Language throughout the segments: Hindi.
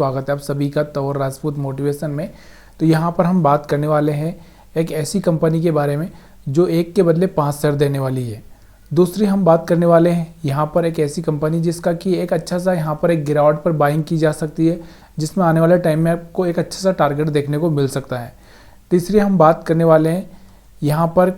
स्वागत है आप सभी का तौर राजपूत मोटिवेशन में। तो यहाँ पर हम बात करने वाले हैं एक ऐसी कंपनी के बारे में जो एक के बदले 5 शेयर देने वाली है। दूसरी हम बात करने वाले हैं यहाँ पर एक ऐसी कंपनी जिसका कि एक अच्छा सा यहाँ पर एक गिरावट पर बाइंग की जा सकती है, जिसमें आने वाले टाइम में आपको एक अच्छा सा टारगेट देखने को मिल सकता है। तीसरी हम बात करने वाले हैं यहाँ पर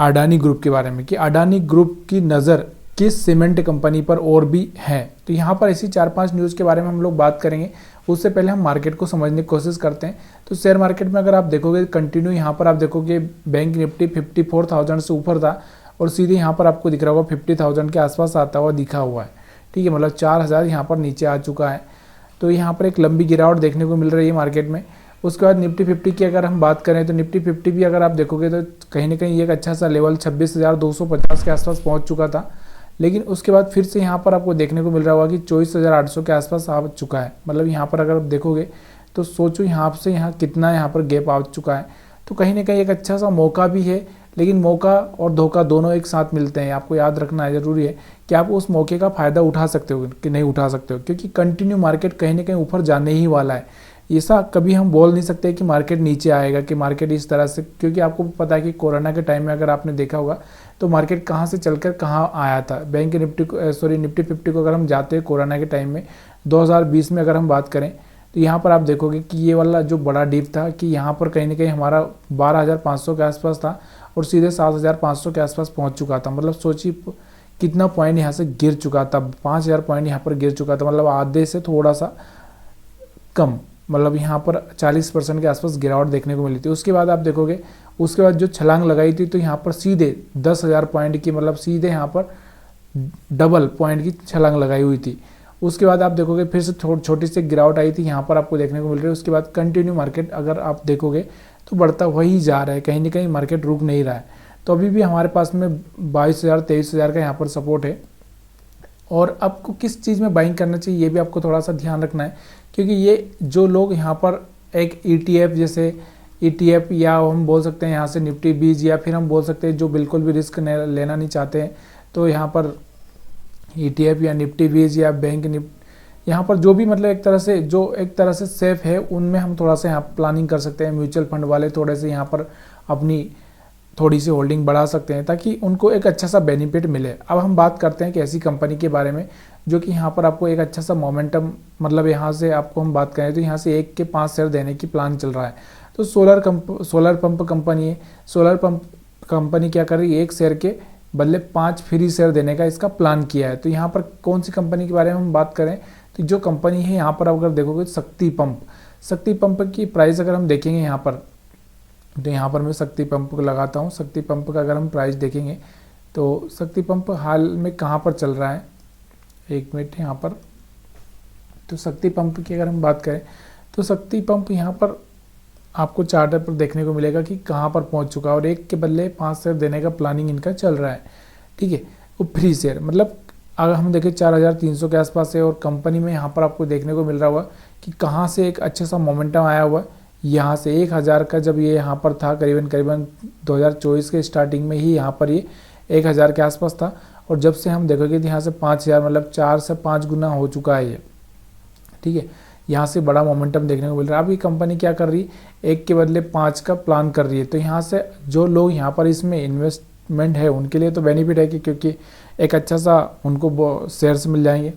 अडानी ग्रुप के बारे में कि अडानी ग्रुप की नज़र किस सीमेंट कंपनी पर और भी है। तो यहाँ पर ऐसी 4-5 न्यूज़ के बारे में हम लोग बात करेंगे। उससे पहले हम मार्केट को समझने की कोशिश करते हैं। तो शेयर मार्केट में अगर आप देखोगे कंटिन्यू यहाँ पर आप देखोगे बैंक निफ्टी 54,000 से ऊपर था और सीधे यहाँ पर आपको दिख रहा होगा 50,000 के आसपास आता हुआ दिखा हुआ है। ठीक है, मतलब 4,000 यहाँ पर नीचे आ चुका है। तो यहाँ पर एक लंबी गिरावट देखने को मिल रही है मार्केट में। उसके बाद निफ्टी 50 की अगर हम बात करें तो निफ्टी 50 भी अगर आप देखोगे तो कहीं ना कहीं एक अच्छा सा लेवल 26,250 के आसपास पहुँच चुका था, लेकिन उसके बाद फिर से यहाँ पर आपको देखने को मिल रहा होगा कि 24,800 के आसपास आ चुका है। मतलब यहाँ पर अगर आप देखोगे तो सोचो यहाँ से यहाँ कितना यहाँ पर गैप आ चुका है। तो कहीं ना कहीं एक अच्छा सा मौका भी है, लेकिन मौका और धोखा दोनों एक साथ मिलते हैं। आपको याद रखना है, ज़रूरी है कि आप उस मौके का फ़ायदा उठा सकते हो कि नहीं उठा सकते हो, क्योंकि कंटिन्यू मार्केट कहीं ना कहीं ऊपर जाने ही वाला है। ऐसा कभी हम बोल नहीं सकते कि मार्केट नीचे आएगा, कि मार्केट इस तरह से, क्योंकि आपको पता है कि कोरोना के टाइम में अगर आपने देखा होगा तो मार्केट कहाँ से चलकर कहाँ आया था। बैंक निफ्टी निफ्टी 50 को अगर हम जाते हैं कोरोना के टाइम में 2020 में अगर हम बात करें तो यहाँ पर आप देखोगे कि ये वाला जो बड़ा डिप था कि यहाँ पर कहीं ना कहीं हमारा 12,500 के आसपास था और सीधे 7,500 के आसपास पहुँच चुका था। मतलब सोचिए कितना पॉइंट यहाँ से गिर चुका था, 5,000 पॉइंट यहाँ पर गिर चुका था। मतलब आधे से थोड़ा सा कम, मतलब यहाँ पर 40% के आसपास गिरावट देखने को मिली थी। उसके बाद आप देखोगे उसके बाद जो छलांग लगाई थी तो यहाँ पर सीधे 10,000 पॉइंट की, मतलब सीधे यहाँ पर डबल पॉइंट की छलांग लगाई हुई थी। उसके बाद आप देखोगे फिर से छोटी सी गिरावट आई थी, यहाँ पर आपको देखने को मिल रही है। उसके बाद कंटिन्यू मार्केट अगर आप देखोगे तो बढ़ता वही जा रहा है, कहीं ना कहीं मार्केट रुक नहीं रहा है। तो अभी भी हमारे पास में 22,000 23,000 का यहाँ पर सपोर्ट है। और आपको किस चीज़ में बाइंग करना चाहिए ये भी आपको थोड़ा सा ध्यान रखना है, क्योंकि ये जो लोग यहाँ पर एक ETF जैसे ETF या हम बोल सकते हैं यहाँ से निफ्टी 20, या फिर हम बोल सकते हैं जो बिल्कुल भी रिस्क लेना नहीं चाहते हैं तो यहाँ पर ETF या निफ्टी 20 या बैंक निफ्टी, यहाँ पर जो भी मतलब एक तरह से सेफ है उनमें हम थोड़ा सा यहाँ प्लानिंग कर सकते हैं। म्यूचुअल फंड वाले थोड़े से यहाँ पर अपनी थोड़ी सी होल्डिंग बढ़ा सकते हैं ताकि उनको एक अच्छा सा बेनिफिट मिले। अब हम बात करते हैं कि ऐसी कंपनी के बारे में जो कि यहाँ पर आपको एक अच्छा सा मोमेंटम, मतलब यहाँ से आपको हम बात करें तो यहाँ से 1 के 5 शेयर देने की प्लान चल रहा है। तो सोलर पंप कंपनी है। सोलर पंप कंपनी क्या कर रही है, 1 शेयर के बदले 5 फ्री शेयर देने का इसका प्लान किया है। तो यहाँ पर कौन सी कंपनी के बारे में हम बात करें तो जो कंपनी है यहाँ पर अगर देखोगे शक्ति पंप की प्राइस अगर हम देखेंगे यहाँ पर, तो यहाँ पर मैं शक्ति पंप को लगाता हूँ। शक्ति पंप का अगर हम प्राइस देखेंगे तो शक्ति पंप हाल में कहाँ पर चल रहा है, 1 मिनट यहाँ पर। तो शक्ति पंप की अगर हम बात करें तो शक्ति पंप यहाँ पर आपको चार्टर पर देखने को मिलेगा कि कहाँ पर पहुँच चुका है और 1 के बदले 5 शेयर देने का प्लानिंग इनका चल रहा है। ठीक है, वो फ्री शेयर मतलब अगर हम देखें 4,300 के आसपास है और कंपनी में यहाँ पर आपको देखने को मिल रहा हुआ कि कहाँ से एक अच्छा सा मोमेंटम आया हुआ है। यहाँ से 1,000 का जब ये यहाँ पर था करीबन 2024 के स्टार्टिंग में ही यहाँ पर ये 1,000 के आसपास था और जब से हम देखोगे तो यहाँ से 5,000 मतलब 4 से 5 गुना हो चुका है ये। ठीक है, यहाँ से बड़ा मोमेंटम देखने को मिल रहा है। अब ये कंपनी क्या कर रही है, 1 के बदले 5 का प्लान कर रही है। तो यहाँ से जो लोग यहाँ पर इसमें इन्वेस्टमेंट है उनके लिए तो बेनिफिट है कि क्योंकि एक अच्छा सा उनको शेयर्स मिल जाएंगे।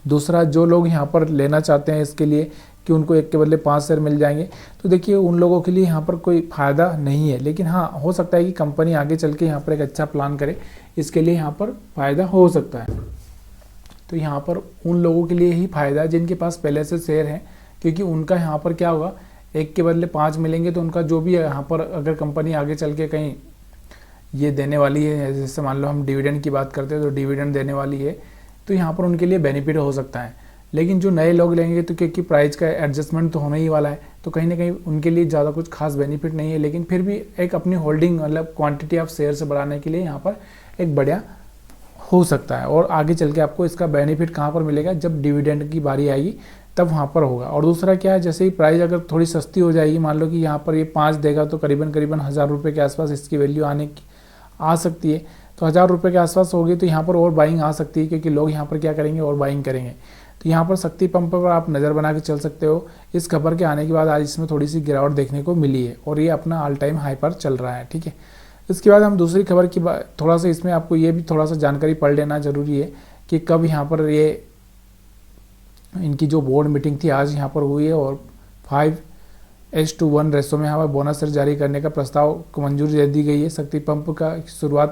दूसरा जो लोग यहाँ पर लेना चाहते हैं इसके लिए कि उनको 1 के बदले 5 शेयर मिल जाएंगे, तो देखिए उन लोगों के लिए यहाँ पर कोई फ़ायदा नहीं है। लेकिन हाँ, हो सकता है कि कंपनी आगे चल के यहाँ पर एक अच्छा प्लान करे, इसके लिए यहाँ पर फ़ायदा हो सकता है। तो यहाँ पर उन लोगों के लिए ही फ़ायदा है जिनके पास पहले से शेयर हैं, क्योंकि उनका यहाँ पर क्या होगा, 1 के बदले 5 मिलेंगे तो उनका जो भी यहाँ पर अगर कंपनी आगे चल के कहीं ये देने वाली है, जैसे मान लो हम डिविडेंड की बात करते हैं तो डिविडेंड देने वाली है, तो यहाँ पर उनके लिए बेनिफिट हो सकता है। लेकिन जो नए लोग लेंगे तो क्योंकि प्राइस का एडजस्टमेंट तो होने ही वाला है, तो कहीं ना कहीं उनके लिए ज़्यादा कुछ खास बेनिफिट नहीं है। लेकिन फिर भी एक अपनी होल्डिंग मतलब क्वांटिटी ऑफ शेयर से बढ़ाने के लिए यहाँ पर एक बढ़िया हो सकता है। और आगे चल के आपको इसका बेनिफिट कहाँ पर मिलेगा, जब डिविडेंड की बारी आएगी तब वहाँ पर होगा। और दूसरा क्या है, जैसे ही प्राइस अगर थोड़ी सस्ती हो जाएगी, मान लो कि यहाँ पर ये 5 देगा तो करीबन 1,000 रुपये के आसपास इसकी वैल्यू आ सकती है। तो 1,000 रुपये के आसपास होगी तो यहाँ पर और बाइंग आ सकती है, क्योंकि लोग यहाँ पर क्या करेंगे और बाइंग करेंगे। तो यहाँ पर शक्ति पंप पर आप नज़र बना के चल सकते हो। इस खबर के आने के बाद आज इसमें थोड़ी सी गिरावट देखने को मिली है और ये अपना ऑल टाइम हाई पर चल रहा है, ठीक है। इसके बाद हम दूसरी खबर की थोड़ा सा इसमें आपको ये भी थोड़ा सा जानकारी पढ़ लेना जरूरी है कि कब यहाँ पर ये इनकी जो बोर्ड मीटिंग थी आज यहाँ पर हुई है और 5:1 रेशो में यहाँ पर बोनस शेयर जारी करने का प्रस्ताव को मंजूरी दे दी गई है। शक्ति पंप का शुरुआत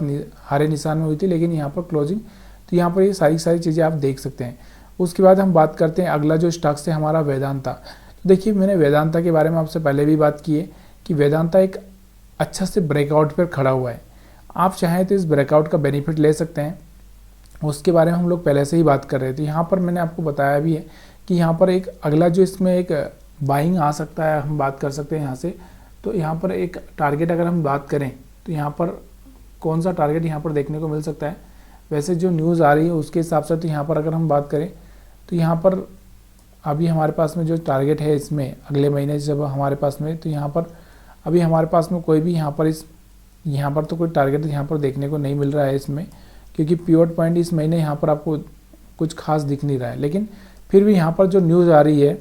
हरे निशान में हुई थी, लेकिन यहाँ पर क्लोजिंग, तो यहाँ पर ये सारी चीज़ें आप देख सकते हैं। उसके बाद हम बात करते हैं अगला जो स्टॉक है हमारा वेदांता। तो देखिए मैंने वेदांता के बारे में आपसे पहले भी बात की है कि वेदांता एक अच्छा से ब्रेकआउट पर खड़ा हुआ है। आप चाहें तो इस ब्रेकआउट का बेनिफिट ले सकते हैं, उसके बारे में हम लोग पहले से ही बात कर रहे थे। यहाँ पर मैंने आपको बताया भी है कि यहाँ पर एक अगला जो इसमें एक बाइंग आ सकता है, हम बात कर सकते हैं यहाँ से। तो यहाँ पर एक टारगेट अगर हम बात करें तो यहाँ पर कौन सा टारगेट यहाँ पर देखने को मिल सकता है, वैसे जो न्यूज़ आ रही है उसके हिसाब से तो यहाँ पर अगर हम बात करें तो यहाँ पर अभी हमारे पास में जो टारगेट है इसमें अगले महीने जब हमारे पास में, तो यहाँ पर अभी हमारे पास में कोई भी यहाँ पर तो कोई टारगेट यहाँ पर देखने को नहीं मिल रहा है इसमें, क्योंकि पिवट पॉइंट इस महीने यहाँ पर आपको कुछ खास दिख नहीं रहा है। लेकिन फिर भी यहाँ पर जो न्यूज़ आ रही है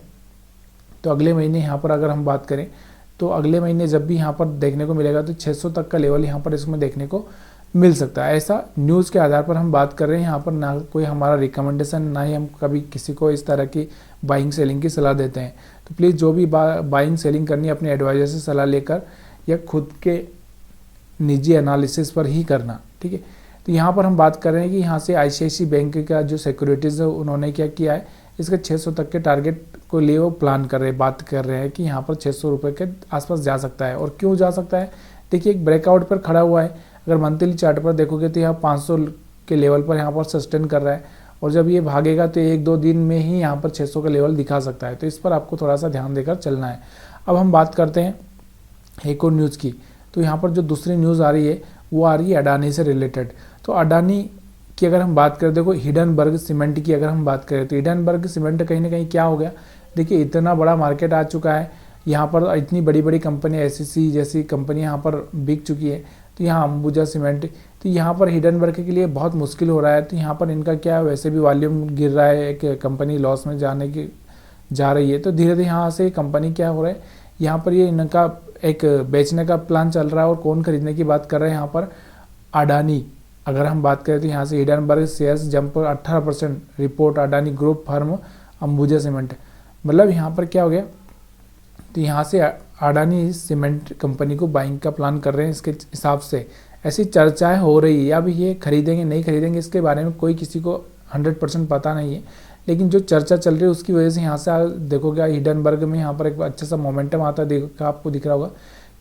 तो अगले महीने यहाँ पर अगर हम बात करें तो अगले महीने जब भी यहाँ पर देखने को मिलेगा तो 600 तक का लेवल यहाँ पर इसमें देखने को मिल सकता है। ऐसा न्यूज़ के आधार पर हम बात कर रहे हैं, यहाँ पर ना कोई हमारा रिकमेंडेशन, ना ही हम कभी किसी को इस तरह की बाइंग सेलिंग की सलाह देते हैं। तो प्लीज़ जो भी बाइंग सेलिंग करनी है अपने एडवाइज़र से सलाह लेकर या खुद के निजी एनालिसिस पर ही करना, ठीक है। तो यहाँ पर हम बात कर रहे हैं कि यहाँ से ICICI बैंक का जो सिक्योरिटीज़ है उन्होंने क्या किया है, इसके 600 तक के टारगेट को लिए वो प्लान कर रहे हैं, बात कर रहे हैं कि यहाँ पर 600 रुपये के आसपास जा सकता है। और क्यों जा सकता है, देखिए एक ब्रेकआउट पर खड़ा हुआ है। अगर मंथली चार्ट पर देखोगे तो यहाँ 500 के लेवल पर यहाँ पर सस्टेन कर रहा है और जब ये भागेगा तो 1-2 दिन में ही यहाँ पर 600 का लेवल दिखा सकता है। तो इस पर आपको थोड़ा सा ध्यान देकर चलना है। अब हम बात करते हैं एक और न्यूज़ की। तो यहाँ पर जो दूसरी न्यूज़ आ रही है वो आ रही है अडानी से रिलेटेड। तो अडानी की अगर हम बात करें, देखो हिडनबर्ग सीमेंट की अगर हम बात करें तो हिडनबर्ग सीमेंट कहीं ना कहीं क्या हो गया, देखिए इतना बड़ा मार्केट आ चुका है, यहाँ पर इतनी बड़ी बड़ी कंपनी SCC जैसी कंपनी यहाँ पर बिक चुकी है। तो यहाँ अंबुजा सीमेंट, तो यहाँ पर हिडनबर्ग के लिए बहुत मुश्किल हो रहा है। तो यहाँ पर इनका क्या वैसे भी वॉल्यूम गिर रहा है, एक कंपनी लॉस में जा रही है। तो धीरे धीरे यहाँ से कंपनी क्या हो रहा है, यहाँ पर ये इनका एक बेचने का प्लान चल रहा है। और कौन खरीदने की बात कर रहे हैं यहाँ पर, अडानी। अगर हम बात करें तो यहाँ से Hindenburg shares jump 18% report Adani group firm Ambuja cement. मतलब यहाँ पर क्या हो गया, तो यहाँ से अडानी सीमेंट कंपनी को बाइंग का प्लान कर रहे हैं। इसके हिसाब से ऐसी चर्चाएं हो रही है, अब ये खरीदेंगे नहीं खरीदेंगे इसके बारे में कोई किसी को 100% पता नहीं है, लेकिन जो चर्चा चल रही है उसकी वजह से यहाँ से देखोगे हिडनबर्ग में यहाँ पर एक अच्छा सा मोमेंटम आता है। आपको दिख रहा होगा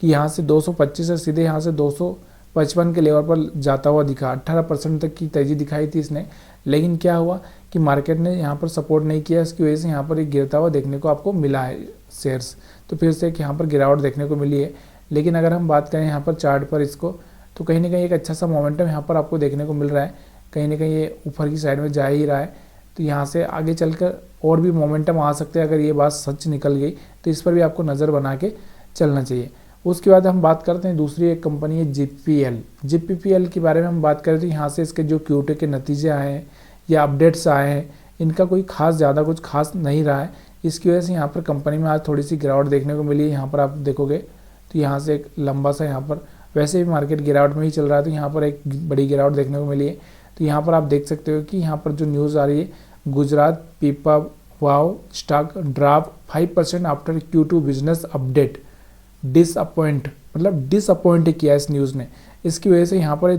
कि यहाँ से 225 से सीधे यहाँ से 255 के लेवल पर जाता हुआ दिखा। 18% तक की तेजी दिखाई थी इसने, लेकिन क्या हुआ कि मार्केट ने यहाँ पर सपोर्ट नहीं किया, इसकी वजह से यहाँ पर एक गिरता हुआ देखने को आपको मिला है शेयर्स। तो फिर से एक यहाँ पर गिरावट देखने को मिली है। लेकिन अगर हम बात करें यहाँ पर चार्ट पर इसको, तो कहीं ना कहीं एक अच्छा सा मोमेंटम यहाँ पर आपको देखने को मिल रहा है। कहीं ना कहीं ये ऊपर की साइड में जा ही रहा है। तो यहाँ से आगे चलकर और भी मोमेंटम आ सकते हैं। अगर ये बात सच निकल गई तो इस पर भी आपको नज़र बना के चलना चाहिए। उसके बाद हम बात करते हैं दूसरी एक कंपनी है GPPL के बारे में हम बात करें तो यहाँ से इसके जो Q2 के नतीजे आए हैं या अपडेट्स आए हैं, इनका कोई खास ज़्यादा कुछ खास नहीं रहा है। इसकी वजह से यहाँ पर कंपनी में आज थोड़ी सी गिरावट देखने को मिली है। यहाँ पर आप देखोगे तो यहाँ से एक लंबा सा यहाँ पर वैसे भी मार्केट गिरावट में ही चल रहा है, तो यहाँ पर एक बड़ी गिरावट देखने को मिली है। तो यहाँ पर आप देख सकते हो कि यहाँ पर जो न्यूज़ आ रही है, Gujarat Pipavav stock drop 5% after Q2 business update, disappoint किया इस न्यूज़ ने। इसकी वजह से यहाँ पर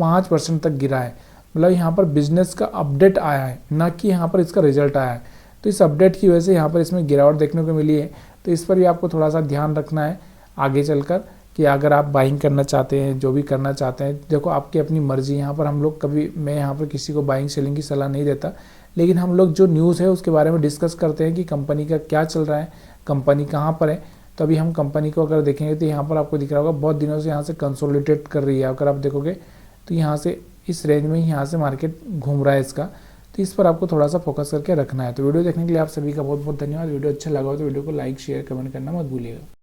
5% तक गिरा है। मतलब यहाँ पर बिजनेस का अपडेट आया है, ना कि यहाँ पर इसका रिजल्ट आया है। तो इस अपडेट की वजह से यहाँ पर इसमें गिरावट देखने को मिली है। तो इस पर भी आपको थोड़ा सा ध्यान रखना है आगे चलकर कि अगर आप बाइंग करना चाहते हैं, जो भी करना चाहते हैं, देखो आपकी अपनी मर्जी। यहाँ पर हम लोग मैं यहाँ पर किसी को बाइंग सेलिंग की सलाह नहीं देता, लेकिन हम लोग जो न्यूज़ है उसके बारे में डिस्कस करते हैं कि कंपनी का क्या चल रहा है, कंपनी कहाँ पर है। तो अभी हम कंपनी को अगर देखेंगे तो यहाँ पर आपको दिख रहा होगा बहुत दिनों से यहाँ से कंसोलिडेट कर रही है। अगर आप देखोगे तो यहाँ से इस रेंज में ही यहाँ से मार्केट घूम रहा है इसका। तो इस पर आपको थोड़ा सा फोकस करके रखना है। तो वीडियो देखने के लिए आप सभी का बहुत बहुत धन्यवाद। वीडियो अच्छा लगा हो तो वीडियो को लाइक शेयर कमेंट करना मत भूलिएगा।